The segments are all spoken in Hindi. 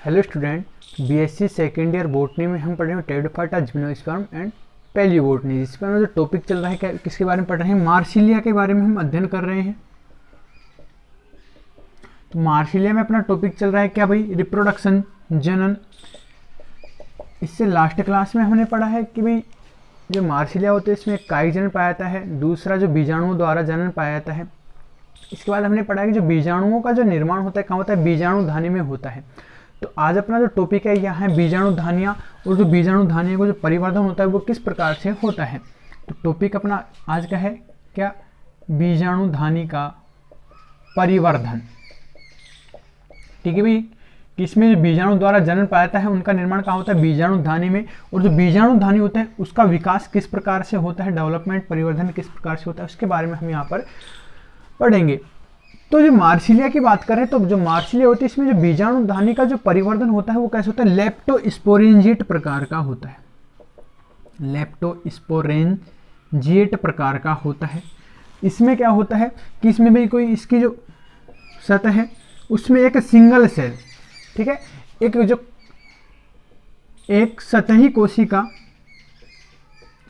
Hello student, BSc second year botany में हम पढ़ रहे हैं टेरिडोफाइटा, जिम्नोस्पर्म एंड पैलियोबोटनी, जिस पर जो टॉपिक चल रहा है किसके बारे में पढ़ रहे हैं, मार्सिलिया के बारे में हम अध्ययन कर रहे हैं। तो मार्सिलिया में अपना टॉपिक चल रहा है क्या भाई, रिप्रोडक्शन, जनन। इससे लास्ट क्लास में हमने पढ़ा है कि भाई जो मार्सिलिया होते हैं इसमें एक कायिक जनन पाया जाता है, दूसरा जो बीजाणुओं द्वारा जनन पाया जाता है। इसके बाद हमने पढ़ा कि जो बीजाणुओं का जो निर्माण होता है कहाँ होता है, बीजाणुधानी में होता है। तो आज अपना जो टॉपिक है यह है बीजाणुधानियाँ, और जो बीजाणुधानियों का जो परिवर्धन होता है वो किस प्रकार से होता है। तो टॉपिक अपना आज का है क्या, बीजाणुधानी का परिवर्धन। ठीक है भाई, किसमें जो बीजाणु द्वारा जनन पाया जाता है उनका निर्माण कहाँ होता है, बीजाणुधानी में। और जो बीजाणुधानी होता है उसका विकास किस प्रकार से होता है, डेवलपमेंट, परिवर्धन किस प्रकार से होता है, उसके बारे में हम यहाँ पर पढ़ेंगे। तो जो मार्सिलिया की बात करें तो जो मार्सिलिया होती है इसमें जो बीजाणुधानी का जो परिवर्धन होता है वो कैसे होता है, लेप्टोस्पोरेंजिएट प्रकार का होता है। लेप्टोस्पोरेंजिएट प्रकार का होता है। इसमें क्या होता है कि इसमें भी कोई इसकी जो सतह है उसमें एक सिंगल सेल, ठीक है, एक सतही कोशिका,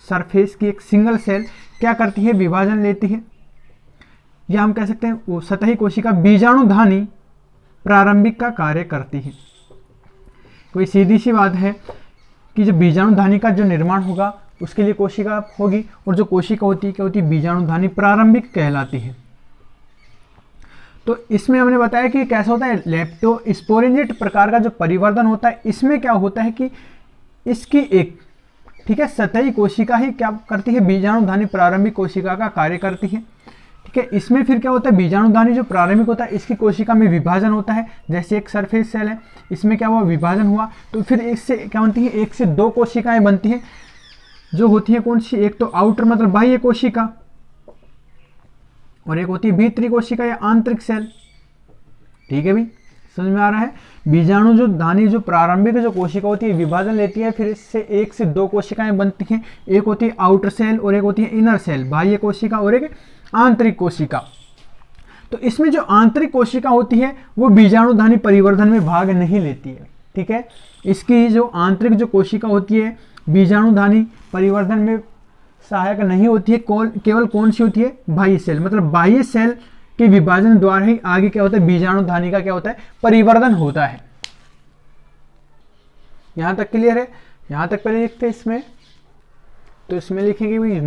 सरफेस की एक सिंगल सेल क्या करती है, विभाजन लेती है, या हम कह सकते हैं वो सतही कोशिका बीजाणुधानी प्रारंभिक का कार्य करती है। कोई सीधी सी बात है कि जो बीजाणुधानी का जो निर्माण होगा उसके लिए कोशिका होगी, और जो कोशिका होती है क्या होती है, बीजाणुधानी प्रारंभिक कहलाती है। तो इसमें हमने बताया कि कैसा होता है, लेप्टोस्पोरेंजिएट प्रकार का जो परिवर्धन होता है इसमें क्या होता है कि इसकी एक, ठीक है, सतही कोशिका ही क्या करती है, बीजाणुधानी प्रारंभिक कोशिका का कार्य करती है। ठीक है, इसमें फिर क्या होता है, बीजाणुधानी जो प्रारंभिक होता है इसकी कोशिका में विभाजन होता है। जैसे एक सरफेस सेल है, इसमें क्या हुआ, विभाजन हुआ, तो फिर इससे क्या बनती है, एक से दो कोशिकाएं बनती हैं, जो होती है कौन सी, एक तो आउटर मतलब बाह्य कोशिका, और एक होती है भीतरी कोशिका या आंतरिक सेल। ठीक है भाई, समझ में आ रहा है। बीजाणु जो धानी जो प्रारंभिक जो कोशिका होती है विभाजन लेती है, फिर इससे एक से दो कोशिकाएं बनती हैं, एक होती है आउटर सेल और एक होती है इनर सेल, बाह्य कोशिका और एक आंतरिक कोशिका। तो इसमें जो आंतरिक कोशिका होती है वो बीजाणुधानी परिवर्धन में भाग नहीं लेती है। ठीक है, इसकी जो आंतरिक जो कोशिका होती है बीजाणुधानी परिवर्धन में सहायक नहीं होती है। केवल कौन सी होती है, बाह्य सेल, मतलब बाह्य सेल के विभाजन द्वारा ही आगे क्या होता है, बीजाणुधानी का क्या होता है, परिवर्धन होता है। यहां तक क्लियर है। यहां तक पहले लिखते हैं इसमें, तो इसमें लिखेंगे भाई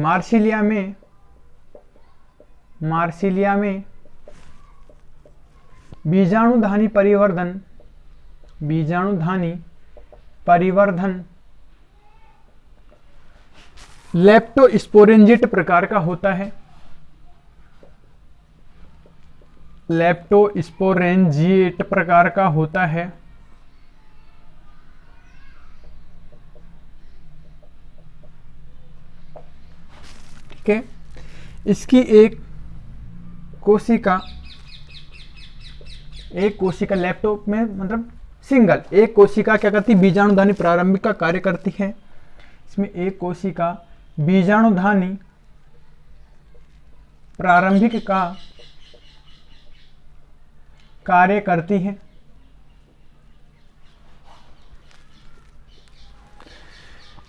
मार्सिलिया में बीजाणुधानी परिवर्धन लेप्टोस्पोरेंजिएट प्रकार का होता है। लेप्टोस्पोरेंजिएट प्रकार का होता है। ठीक है, इसकी एक कोशिका लैप्टॉप में मतलब सिंगल एक कोशिका क्या करती है, बीजाणुधानी प्रारंभिक का कार्य करती है। इसमें एक कोशिका बीजाणुधानी प्रारंभिक का कार्य करती है।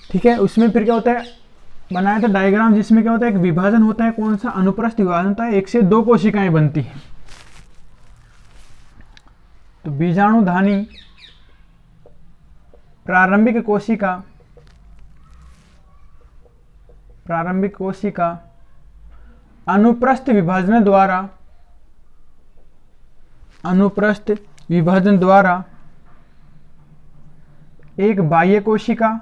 ठीक है, उसमें फिर क्या होता है, बनाया था डायग्राम जिसमें क्या होता है, एक विभाजन होता है, कौन सा, अनुप्रस्थ विभाजन होता है, एक से दो कोशिकाएं बनती हैं। तो बीजाणुधानी प्रारंभिक कोशिका अनुप्रस्थ विभाजन द्वारा एक बाह्य कोशिका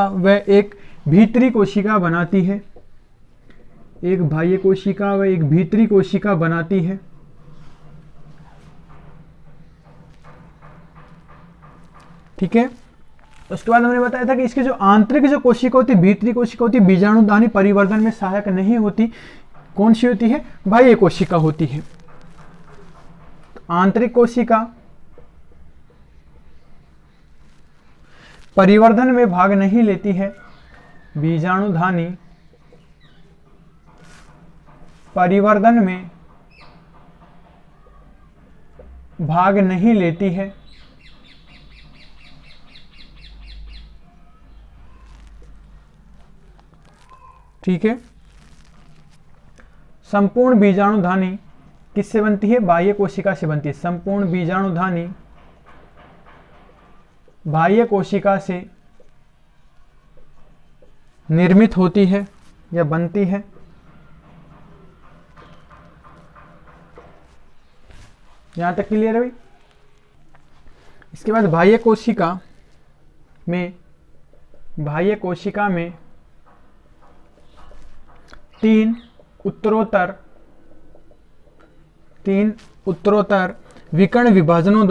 व एक भीतरी कोशिका बनाती है। एक बाह्य कोशिका व एक भीतरी कोशिका बनाती है। ठीक है, उसके बाद हमने बताया था कि इसकी जो आंतरिक जो कोशिका होती है, भीतरी कोशिका होती है, बीजाणुधानी परिवर्धन में सहायक नहीं होती। कौन सी होती है, बाह्य कोशिका होती है। आंतरिक कोशिका परिवर्धन में भाग नहीं लेती है। बीजाणुधानी परिवर्धन में भाग नहीं लेती है। ठीक है। संपूर्ण बीजाणुधानी किससे बनती है? बाह्य कोशिका से बनती है। संपूर्ण बीजाणुधानी बाह्य कोशिका से निर्मित होती है या बनती है। यहां तक क्लियर है भाई? इसके बाद बाह्य कोशिका में तीन उत्तरोत्तर विकर्ण विभाजनों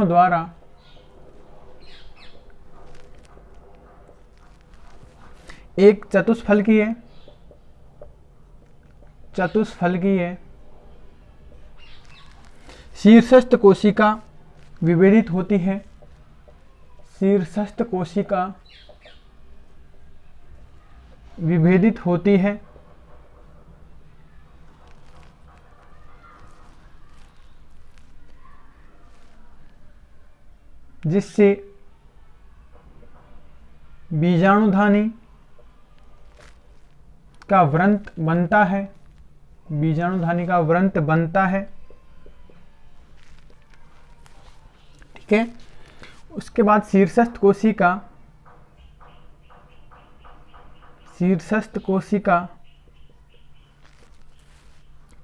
द्वारा एक चतुष्फलकीय शीर्षस्थ कोशिका विभेदित होती है। शीर्षस्थ कोशिका विभेदित होती है जिससे बीजाणुधानी का व्रंत बनता है। बीजाणुधानी का व्रंत बनता है। ठीक है। उसके बाद शीर्षस्थ कोशिका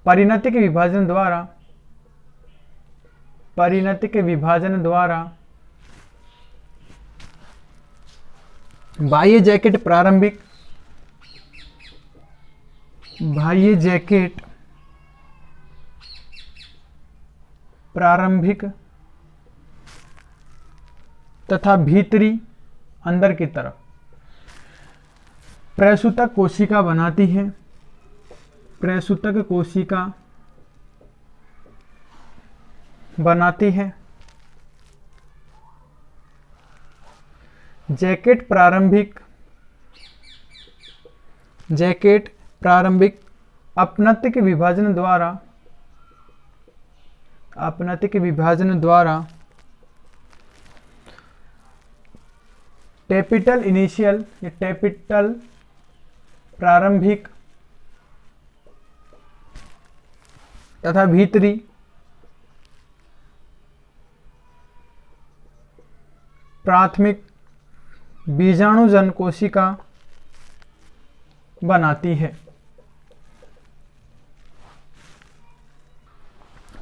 परिणतिक विभाजन द्वारा बाह्य जैकेट प्रारंभिक तथा भीतरी अंदर की तरफ प्रसूतक कोशिका बनाती है। प्रसूतक कोशिका बनाती है। जैकेट प्रारंभिक अपनतिक विभाजन द्वारा टैपिटल इनिशियल या टैपिटल प्रारंभिक तथा भीतरी प्राथमिक बीजाणुजन कोशिका बनाती है।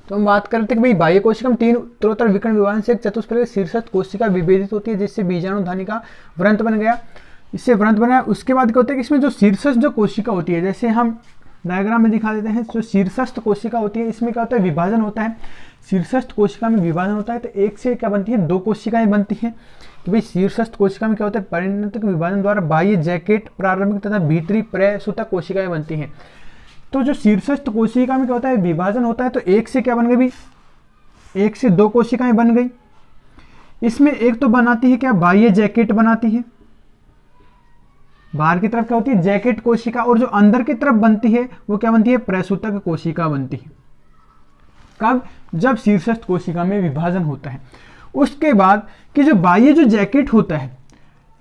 तो हम बात करते हैं कि भाई बाह्य कोशिका में तीन उत्तरोत्तर विकर्ण विभाजन से एक चतुष्फलकीय शीर्षस्थ कोशिका विभेदित होती है जिससे बीजाणुधानी का व्रंत बन गया। इससे व्रंत बना। उसके बाद क्या होता है कि इसमें जो शीर्षस्थ जो कोशिका होती है, जैसे हम डायग्राम में दिखा देते हैं, जो शीर्षस्थ कोशिका होती है इसमें क्या होता है? विभाजन होता है। शीर्षस्थ कोशिका में विभाजन होता है तो एक से क्या बनती है? दो कोशिकाएं बनती हैं। कि भाई शीर्षस्थ कोशिका में क्या होता है? परिणतिक विभाजन द्वारा बाह्य जैकेट प्रारंभिक तथा भीतरी प्रसूतक कोशिकाएं बनती हैं। तो जो शीर्षस्थ कोशिका में क्या होता है? विभाजन होता है तो एक से क्या बन गई भाई? एक से दो कोशिकाएं बन गई। इसमें एक तो बनाती है क्या? बाह्य जैकेट बनाती है। बाहर की तरफ क्या होती है? जैकेट कोशिका। और जो अंदर की तरफ बनती है वो क्या बनती है? प्रसूतक कोशिका बनती है। कब? जब शीर्षस्थ कोशिका में विभाजन होता है। उसके बाद कि जो बाह्य जो जैकेट होता है,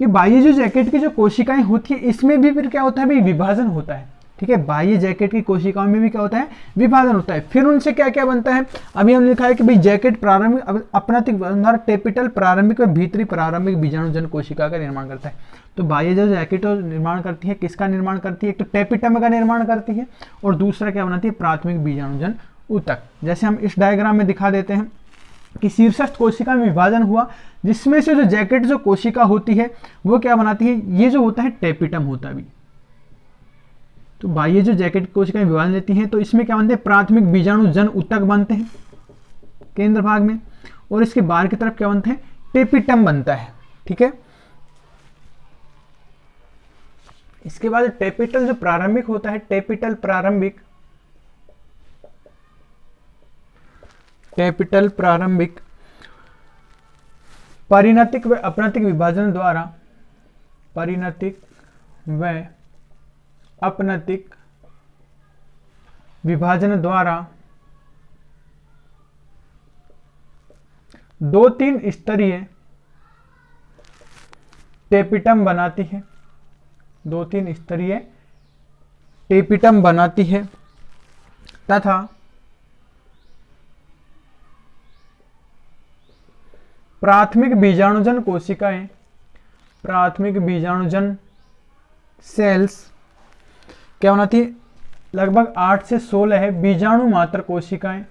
ये बाह्य जो जैकेट की जो कोशिकाएं होती है इसमें भी फिर क्या होता है भाई? विभाजन होता है। ठीक है। बाह्य जैकेट की कोशिकाओं में भी क्या होता है? विभाजन होता है। फिर उनसे क्या क्या बनता है? अभी हमने लिखा है कि भाई जैकेट प्रारंभिक अपनतिक टैपिटल प्रारंभिक और भीतरी प्रारंभिक बीजाणुजन कोशिका का निर्माण करता है। तो बाह्य जो जैकेट निर्माण करती है, किसका निर्माण करती है? एक तो टैपिटम का निर्माण करती है और दूसरा क्या बनाती है? प्राथमिक बीजाणुजन ऊतक। जैसे हम इस डायग्राम में दिखा देते हैं कि शीर्षस्थ कोशिका में विभाजन हुआ जिसमें से जो जैकेट जो कोशिका होती है वो क्या बनाती है? ये जो होता है टैपिटम होता है भी। तो बाह्य जो जैकेट कोशिकाएं विभाजन लेती हैं तो इसमें क्या बनते हैं? प्राथमिक बीजाणुजन ऊतक बनते हैं केंद्र भाग में, और इसके बाहर की तरफ क्या बनते हैं? टैपिटम बनता है। ठीक है। इसके बाद टैपिटल जो प्रारंभिक होता है, टैपिटल प्रारंभिक परिणतिक व अपनतिक विभाजन द्वारा विभाजन द्वारा 2-3 स्तरीय टेपिटम बनाती है, 2-3 स्तरीय टेपिटम बनाती है तथा प्राथमिक बीजाणुजन कोशिकाएं, प्राथमिक बीजाणुजन सेल्स क्या बनाती है, लगभग 8 से 16 है बीजाणु मात्र कोशिकाएं,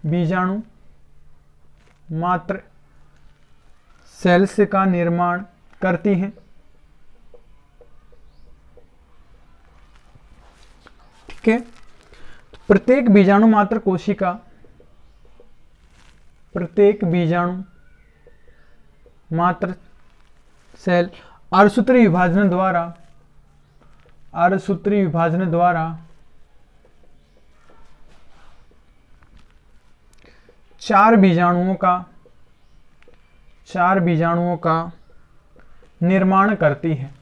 बीजाणु मात्र सेल्स का निर्माण करती हैं। ठीक है, प्रत्येक बीजाणु मात्र कोशिका, प्रत्येक बीजाणु मात्र सेल अर्धसूत्री विभाजन द्वारा, अर्धसूत्री विभाजन द्वारा 4 बीजाणुओं का निर्माण करती है।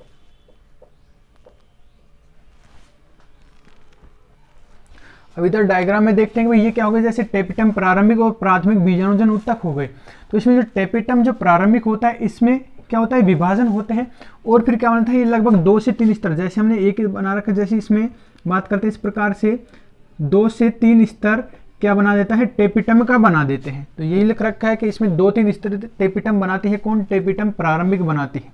अभी तक डायग्राम में देखते हैं कि ये क्या हो गया, जैसे टेपिटम प्रारंभिक और प्राथमिक बीजाणुजन उत्तक हो गए। तो इसमें जो टेपिटम जो प्रारंभिक होता है इसमें क्या होता है, विभाजन होते हैं और फिर क्या बनता है, ये लगभग 2 से 3 स्तर, जैसे हमने एक बना रखा, जैसे इसमें बात करते हैं इस प्रकार से 2 से 3 स्तर क्या बना देता है, टेपिटम का बना देते हैं। तो यही लिख रखा है कि इसमें 2-3 स्तर टेपिटम बनाती है, कौन, टेपिटम प्रारंभिक बनाती है।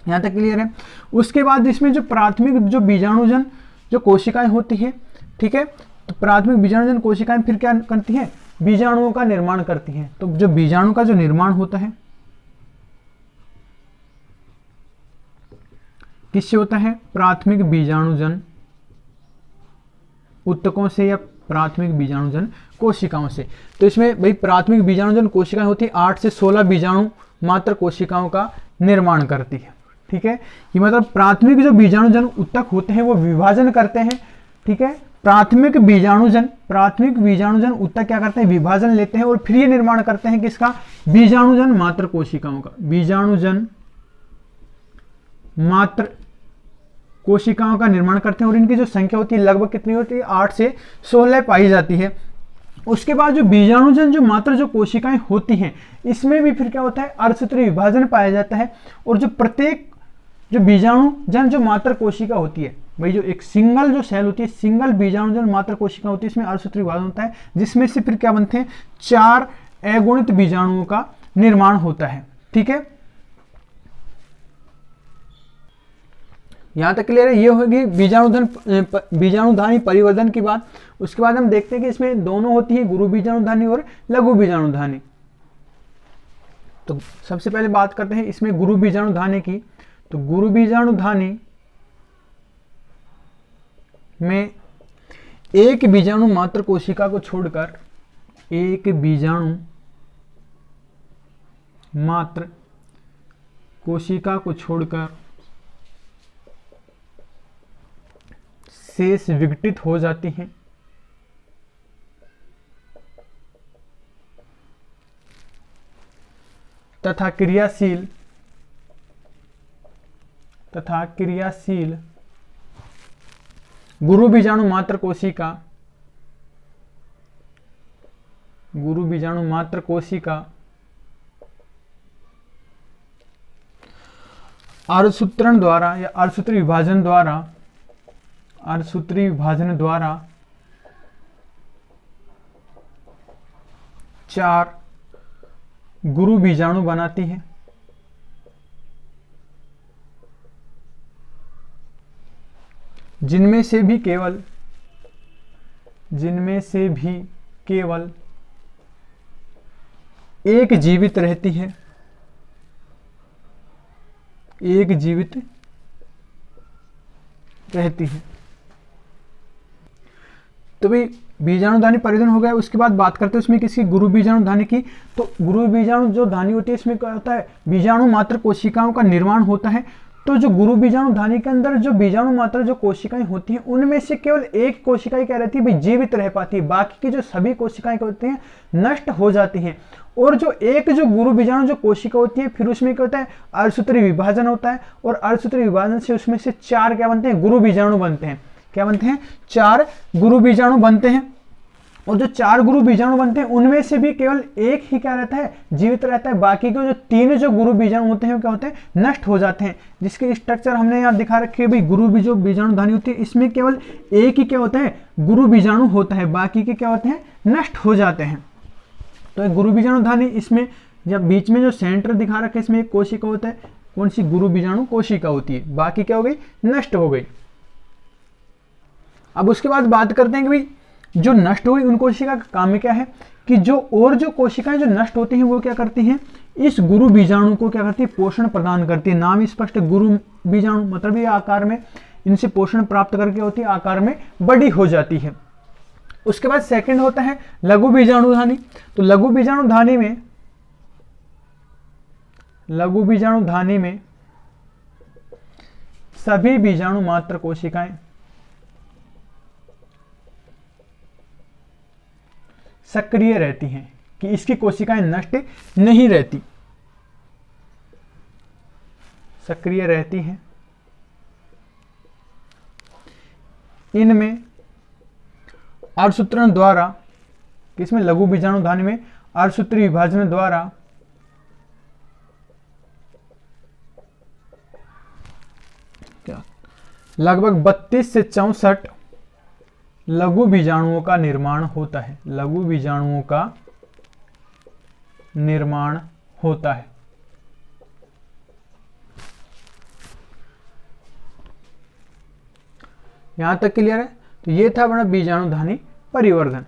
यहाँ तक क्लियर है। उसके बाद इसमें जो प्राथमिक जो बीजाणुजन जो कोशिकाएं होती है, ठीक है, तो प्राथमिक बीजाणुजन कोशिकाएं फिर क्या करती हैं, बीजाणुओं का निर्माण करती हैं। तो जो बीजाणु का जो निर्माण होता है किससे होता है, प्राथमिक बीजाणुजन उत्तकों से या प्राथमिक बीजाणुजन कोशिकाओं से। तो इसमें भाई प्राथमिक बीजाणुजन कोशिकाएं होती है 8 से 16 बीजाणु मात्र कोशिकाओं का निर्माण करती है। ठीक है, ये मतलब प्राथमिक जो बीजाणुजन उत्तक होते हैं वो विभाजन करते हैं। ठीक है, प्राथमिक बीजाणुजन उत्तक क्या करते हैं, विभाजन लेते हैं और फिर ये निर्माण करते हैं किसका, बीजाणुजन मात्र कोशिकाओं का, बीजाणुजन मात्र कोशिकाओं का निर्माण करते हैं और इनकी जो संख्या होती है लगभग कितनी होती है, 8 से 16 पाई जाती है। उसके बाद जो बीजाणुजन जो मात्र जो कोशिकाएं होती हैं इसमें भी फिर क्या होता है, अर्धसूत्री विभाजन पाया जाता है। और जो प्रत्येक जो बीजाणुजन जो मात्र कोशिका होती है, भाई जो एक सिंगल जो सेल होती है, सिंगल बीजाणुजन मात्र कोशिका होती है, इसमें अर्धसूत्री विभाजन होता है, जिसमें से फिर क्या बनते हैं, 4 अगुणित बीजाणुओं का निर्माण होता है। ठीक है, यहां तक क्लियर है। ये होगी बीजाणुधानी परिवर्धन की बात। उसके बाद हम देखते हैं कि इसमें दोनों होती है, गुरु बीजाणुधानी और लघु बीजाणुधानी। तो सबसे पहले बात करते हैं इसमें गुरु बीजाणुधानी की। तो गुरु बीजाणुधानी में एक बीजाणु मात्र कोशिका को छोड़कर, एक बीजाणु मात्र कोशिका को छोड़कर शेष विघटित हो जाती हैं तथा क्रियाशील गुरु बीजाणु मात्र कोशिका अर्धसूत्रण द्वारा या अर्धसूत्री विभाजन द्वारा 4 गुरु बीजाणु बनाती है। जिनमें से भी केवल एक जीवित रहती है, एक जीवित रहती है। तो भाई बीजाणुधानी परिवर्धन हो गया। उसके बाद बात करते हैं उसमें किसकी, गुरु बीजाणुधानी की। तो गुरु बीजाणु जो धानी होती है इसमें क्या होता है, बीजाणु मात्र कोशिकाओं का निर्माण होता है। तो जो गुरु बीजाणुधानी के अंदर जो बीजाणु मात्र जो कोशिकाएं होती हैं उनमें से केवल एक कोशिकाएं क्या रहती है, भाई जीवित रह पाती है, बाकी की जो सभी कोशिकाएं क्या होती हैं, नष्ट हो जाती हैं। और जो एक जो गुरु बीजाणु जो कोशिका होती है फिर उसमें क्या होता है, अर्धसूत्री विभाजन होता है और अर्धसूत्री विभाजन से उसमें से 4 क्या बनते हैं, गुरु बीजाणु बनते हैं। क्या बनते हैं, 4 गुरु बीजाणु बनते हैं। और जो 4 गुरु बीजाणु बनते हैं उनमें से भी केवल एक ही क्या रहता है, जीवित रहता है। बाकी के जो 3 जो गुरु बीजाणु होते हैं वो क्या होते हैं, नष्ट हो जाते हैं। जिसकी स्ट्रक्चर हमने यहाँ दिखा रखी है भाई, गुरु बीजो बीजाणु धानी होती है, इसमें केवल एक ही क्या होता है, गुरु बीजाणु होता है, बाकी के क्या होते हैं, नष्ट हो जाते हैं। तो एक गुरु बीजाणु धानी, इसमें जब बीच में जो सेंटर दिखा रखा है इसमें एक कोशिका होता है, कौन सी, गुरु बीजाणु कोशिका होती है, बाकी क्या हो गई, नष्ट हो गई। अब उसके बाद बात करते हैं कि भाई जो नष्ट हुई उन कोशिका का काम क्या है, कि जो और जो कोशिकाएं जो नष्ट होती हैं वो क्या करती हैं, इस गुरु बीजाणु को क्या करती है, पोषण प्रदान करती है। नाम स्पष्ट है, गुरु बीजाणु मतलब ये आकार में इनसे पोषण प्राप्त करके होती है, आकार में बड़ी हो जाती है। उसके बाद सेकंड होता है लघु बीजाणुधानी। तो लघु बीजाणुधानी में सभी बीजाणु मात्र कोशिकाएं सक्रिय रहती हैं, कि इसकी कोशिकाएं नष्ट नहीं रहती, सक्रिय रहती हैं। इनमें अर्धसूत्रण द्वारा, किसमें, लघु बीजाणुधानी में अर्धसूत्री विभाजन द्वारा क्या लगभग 32 से 64 लघु बीजाणुओं का निर्माण होता है, लघु बीजाणुओं का निर्माण होता है। यहां तक क्लियर है। तो ये था अपना बीजाणुधानी परिवर्धन।